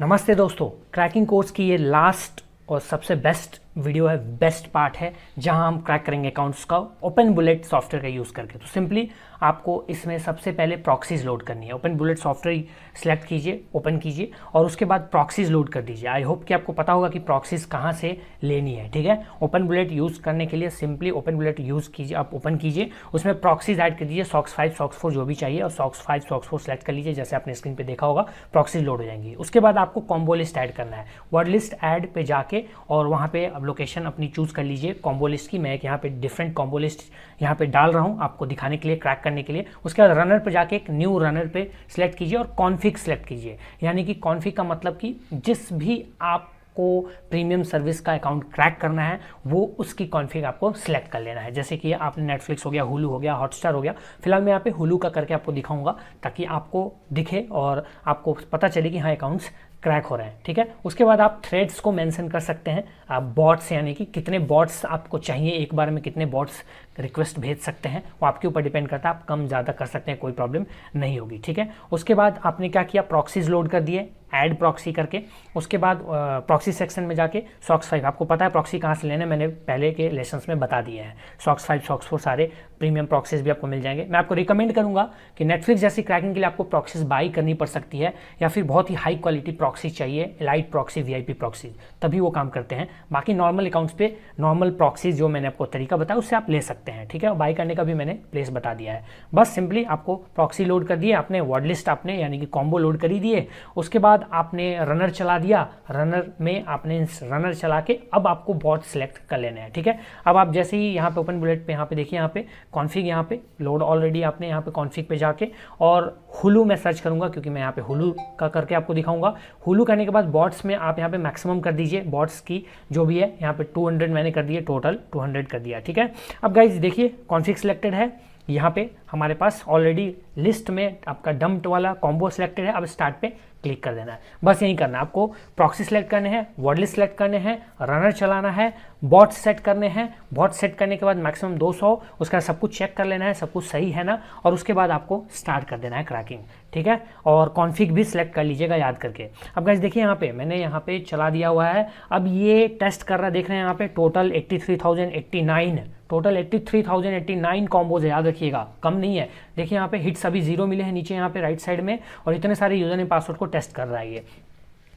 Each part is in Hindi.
नमस्ते दोस्तों, क्रैकिंग कोर्स की ये लास्ट और सबसे बेस्ट वीडियो है, बेस्ट पार्ट है जहां हम क्रैक करेंगे अकाउंट्स का ओपन बुलेट सॉफ्टवेयर का यूज़ करके। तो सिंपली आपको इसमें सबसे पहले प्रॉक्सीज लोड करनी है। ओपन बुलेट सॉफ्टवेयर सेलेक्ट कीजिए, ओपन कीजिए और उसके बाद प्रॉक्सीज लोड कर दीजिए। आई होप कि आपको पता होगा कि प्रॉक्सीज कहाँ से लेनी है। ठीक है, ओपन बुलेट यूज़ करने के लिए सिंपली ओपन बुलेट यूज़ कीजिए, आप ओपन कीजिए, उसमें प्रॉक्सीज ऐड कर दीजिए, सॉक्स 5 सॉक्स 4 जो भी चाहिए, और सॉक्स 5 सॉक्स 4 सेलेक्ट कर लीजिए। जैसे आपने स्क्रीन पे देखा होगा प्रॉक्सीज लोड हो जाएंगी। उसके बाद आपको कॉम्बो लिस्ट ऐड करना है। वर्ड लिस्ट ऐड पे जाके और वहाँ पे अब लोकेशन अपनी चूज़ कर लीजिए कॉम्बो लिस्ट की। मैं एक यहाँ पे डिफरेंट कॉम्बो लिस्ट यहाँ पे डाल रहा हूँ आपको दिखाने के लिए, क्रैक करने के लिए। उसके बाद रनर पे जाके एक न्यू रनर पे सिलेक्ट कीजिए और कॉन्फिग सेलेक्ट कीजिए। यानी कि कॉन्फिग का मतलब कि जिस भी आपको प्रीमियम सर्विस का अकाउंट क्रैक करना है वो उसकी कॉन्फिग आपको सिलेक्ट कर लेना है। जैसे कि आपने नेटफ्लिक्स हो गया, हुलू हो गया, हॉटस्टार हो गया। फिलहाल मैं यहाँ पे हुलू का करके आपको दिखाऊंगा ताकि आपको दिखे और आपको पता चले कि हाँ अकाउंट्स क्रैक हो रहे हैं। ठीक है, उसके बाद आप थ्रेड्स को मेंशन कर सकते हैं। आप बॉट्स यानी कि कितने बॉट्स आपको चाहिए, एक बार में कितने बॉट्स रिक्वेस्ट भेज सकते हैं वो आपके ऊपर डिपेंड करता है। आप कम ज़्यादा कर सकते हैं, कोई प्रॉब्लम नहीं होगी। ठीक है, उसके बाद आपने क्या किया, प्रॉक्सीज लोड कर दिए ऐड प्रॉक्सी करके। उसके बाद प्रॉक्सी सेक्शन में जाके सॉक्स 5, आपको पता है प्रॉक्सी कहाँ से लेना है, मैंने पहले के लेसन्स में बता दिए हैं। सॉक्स 5 सॉक्स 4 सारे प्रीमियम प्रॉक्सीज भी आपको मिल जाएंगे। मैं आपको रिकमेंड करूंगा कि नेटफ्लिक्स जैसी क्रैकिंग के लिए आपको प्रॉक्सीज बाई करनी पड़ सकती है, या फिर बहुत ही हाई क्वालिटी प्रॉक्सी चाहिए, एलाइट प्रॉक्सी, वीआईपी प्रॉक्सी, तभी वो काम करते हैं। बाकी नॉर्मल अकाउंट्स पे नॉर्मल प्रॉक्सीज जो मैंने आपको तरीका बताया उससे आप ले सकते हैं। ठीक है, बाई करने का भी मैंने प्लेस बता दिया है। बस सिंपली आपको प्रॉक्सी लोड कर दिए आपने, वर्ड लिस्ट आपने यानी कि कॉम्बो लोड कर ही दिए। उसके बाद आपने रनर चला दिया, रनर में आपने रनर चला के अब आपको बॉट सेलेक्ट कर लेने हैं। ठीक है, अब आप जैसे ही यहाँ पे ओपन बुलेट पे यहाँ पे देखिए, यहाँ पे कॉन्फिग, यहाँ पे लोड ऑलरेडी आपने यहाँ पे कॉन्फिग पे जाके और हुलू में सर्च करूंगा क्योंकि मैं यहाँ पे हुलू का करके आपको दिखाऊंगा। हुलू करने के बाद बॉट्स में आप यहाँ पे मैक्सिमम कर दीजिए बॉट्स की जो भी है। यहाँ पे 200 मैंने कर दिए, टोटल 200 कर दिया। ठीक है, अब गाइज देखिए कॉन्फिग सिलेक्टेड है, यहाँ पे हमारे पास ऑलरेडी लिस्ट में आपका डम्प्ड वाला कॉम्बो सिलेक्टेड है। अब स्टार्ट पे क्लिक कर देना है, बस यही करना है आपको। प्रॉक्सी सेलेक्ट करने हैं, वर्ड लिस्ट सेलेक्ट करने हैं, रनर चलाना है, बॉट सेट करने हैं। बॉट सेट करने के बाद मैक्सिमम 200, उसका सब कुछ चेक कर लेना है सब कुछ सही है ना, और उसके बाद आपको स्टार्ट कर देना है क्रैकिंग। ठीक है, और कॉन्फिग भी सिलेक्ट कर लीजिएगा याद करके। अब गाइस देखिए यहाँ पे मैंने यहाँ पे चला दिया हुआ है। अब ये टेस्ट कर रहा है, देख रहे हैं यहाँ पे टोटल 83,089, टोटल 83,089 कॉम्बोज है, याद रखिएगा, कम नहीं है। देखिए यहाँ पे हिट्स अभी 0 मिले हैं नीचे यहाँ पे राइट साइड में, और इतने सारे यूजर नेम पासवर्ड को टेस्ट कर रहा है ये।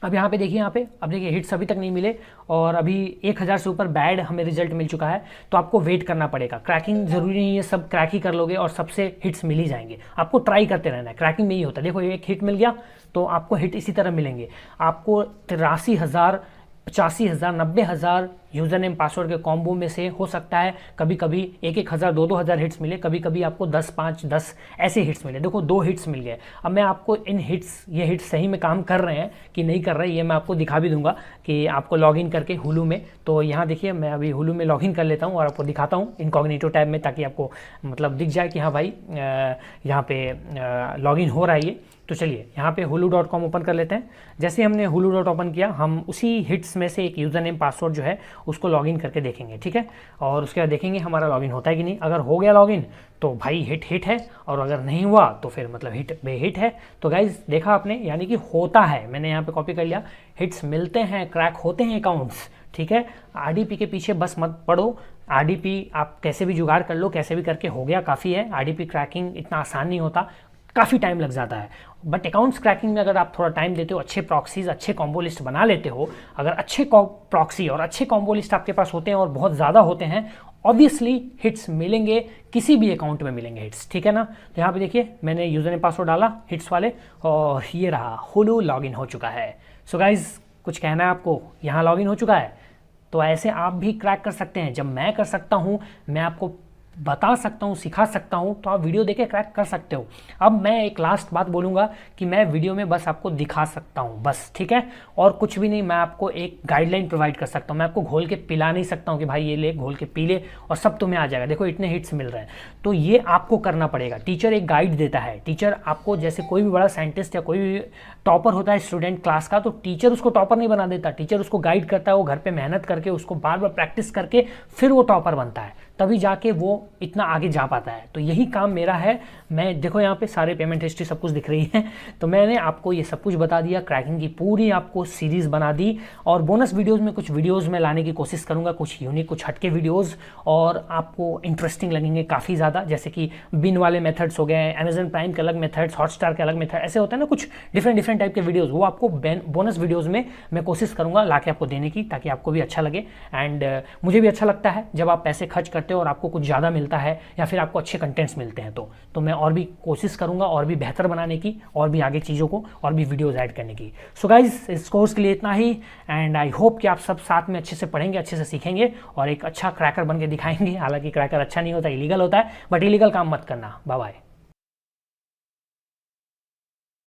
अब यहाँ पे देखिए, यहाँ पे अब देखिए हिट्स अभी तक नहीं मिले और अभी 1000 से ऊपर बैड हमें रिजल्ट मिल चुका है। तो आपको वेट करना पड़ेगा। क्रैकिंग जरूरी नहीं है सब क्रैक ही कर लोगे और सबसे हिट्स मिल ही जाएंगे, आपको ट्राई करते रहना है। क्रैकिंग में ही होता है, देखो एक हिट मिल गया तो आपको हिट इसी तरह मिलेंगे। आपको 83,000, 85,000, 90,000 यूज़र नेम पासवर्ड के कॉम्बो में से हो सकता है कभी कभी 1,000, 2,000 हिट्स मिले, कभी कभी आपको 10, 5, 10 ऐसे हिट्स मिले। देखो 2 हिट्स मिल गए। अब मैं आपको इन हिट्स, ये हिट्स सही में काम कर रहे हैं कि नहीं कर रहे ये मैं आपको दिखा भी दूंगा कि आपको लॉगिन करके हुलू में। तो यहाँ देखिए मैं अभी हुलू में लॉगिन कर लेता हूँ और आपको दिखाता हूँ इनकॉग्निटो टैब में, ताकि आपको मतलब दिख जाए कि हाँ भाई यहाँ पे लॉगिन हो रहा है ये। तो चलिए यहाँ पे hulu.com ओपन कर लेते हैं। जैसे हमने hulu.com ओपन किया, हम उसी हिट्स में से एक यूज़र नेम पासवर्ड जो है उसको लॉगिन करके देखेंगे। ठीक है, और उसके बाद देखेंगे हमारा लॉगिन होता है कि नहीं। अगर हो गया लॉगिन तो भाई हिट हिट है, और अगर नहीं हुआ तो फिर मतलब हिट बेहिट है। तो गाइज देखा आपने, यानी कि होता है, मैंने यहाँ पे कॉपी कर लिया, हिट्स मिलते हैं, क्रैक होते हैं अकाउंट्स। ठीक है, आरडीपी के पीछे बस मत पड़ो। आरडीपी आप कैसे भी जुगाड़ कर लो, कैसे भी करके हो गया काफ़ी है। आरडीपी क्रैकिंग इतना आसान नहीं होता, काफ़ी टाइम लग जाता है। बट अकाउंट्स क्रैकिंग में अगर आप थोड़ा टाइम देते हो, अच्छे प्रॉक्सीज, अच्छे कॉम्बो लिस्ट बना लेते हो, अगर अच्छे प्रॉक्सी और अच्छे कॉम्बो लिस्ट आपके पास होते हैं और बहुत ज़्यादा होते हैं, ऑब्वियसली हिट्स मिलेंगे, किसी भी अकाउंट में मिलेंगे हिट्स। ठीक है ना, तो यहाँ पे देखिए मैंने यूज़र नेम पासवर्ड डाला हिट्स वाले और ये रहा, हुलू लॉगिन हो चुका है। सो गाइज कुछ कहना है आपको, यहाँ लॉगिन हो चुका है। तो ऐसे आप भी क्रैक कर सकते हैं। जब मैं कर सकता हूँ, मैं आपको बता सकता हूँ, सिखा सकता हूँ, तो आप वीडियो देखे क्रैक कर सकते हो। अब मैं एक लास्ट बात बोलूँगा कि मैं वीडियो में बस आपको दिखा सकता हूँ बस, ठीक है, और कुछ भी नहीं। मैं आपको एक गाइडलाइन प्रोवाइड कर सकता हूँ, मैं आपको घोल के पिला नहीं सकता हूँ कि भाई ये ले घोल के पी ले और सब तुम्हें आ जाएगा, देखो इतने हिट्स मिल रहे हैं। तो ये आपको करना पड़ेगा। टीचर एक गाइड देता है, टीचर आपको, जैसे कोई भी बड़ा साइंटिस्ट या कोई भी टॉपर होता है स्टूडेंट क्लास का, तो टीचर उसको टॉपर नहीं बना देता, टीचर उसको गाइड करता है, वो घर पे मेहनत करके उसको बार बार प्रैक्टिस करके फिर वो टॉपर बनता है। तभी जाके वो इतना आगे जा पाता है। तो यही काम मेरा है। मैं देखो यहाँ पे सारे पेमेंट हिस्ट्री सब कुछ दिख रही है, तो मैंने आपको ये सब कुछ बता दिया, क्रैकिंग की पूरी आपको सीरीज़ बना दी। और बोनस वीडियोज़ में कुछ वीडियोज़ में लाने की कोशिश करूँगा, कुछ यूनिक कुछ हटके वीडियोज़, और आपको इंटरेस्टिंग लगेंगे काफ़ी ज़्यादा। जैसे कि बिन वाले मेथड्स हो गए, अमेजन प्राइम के अलग मेथड्स, हॉटस्टार के अलग मेथड, ऐसे होते हैं ना कुछ डिफरेंट टाइप के वीडियोज़, वो आपको बोनस वीडियोज़ में मैं कोशिश करूँगा ला के आपको देने की, ताकि आपको भी अच्छा लगे। एंड मुझे भी अच्छा लगता है जब आप पैसे खर्च करते हो और आपको कुछ ज़्यादा मिलता है या फिर आपको अच्छे कंटेंट्स मिलते हैं, तो मैं और भी कोशिश करूँगा और भी बेहतर बनाने की, और भी आगे चीज़ों को और भी वीडियोज़ ऐड करने की। सो गाइज, इस कोर्स के लिए इतना ही, एंड आई होप कि आप सब साथ में अच्छे से पढ़ेंगे, अच्छे से सीखेंगे और एक अच्छा क्रैकर बन के दिखाएंगे। हालांकि क्रैकर अच्छा नहीं होता, इलीगल होता है, बट इलीगल काम मत करना। Bye bye.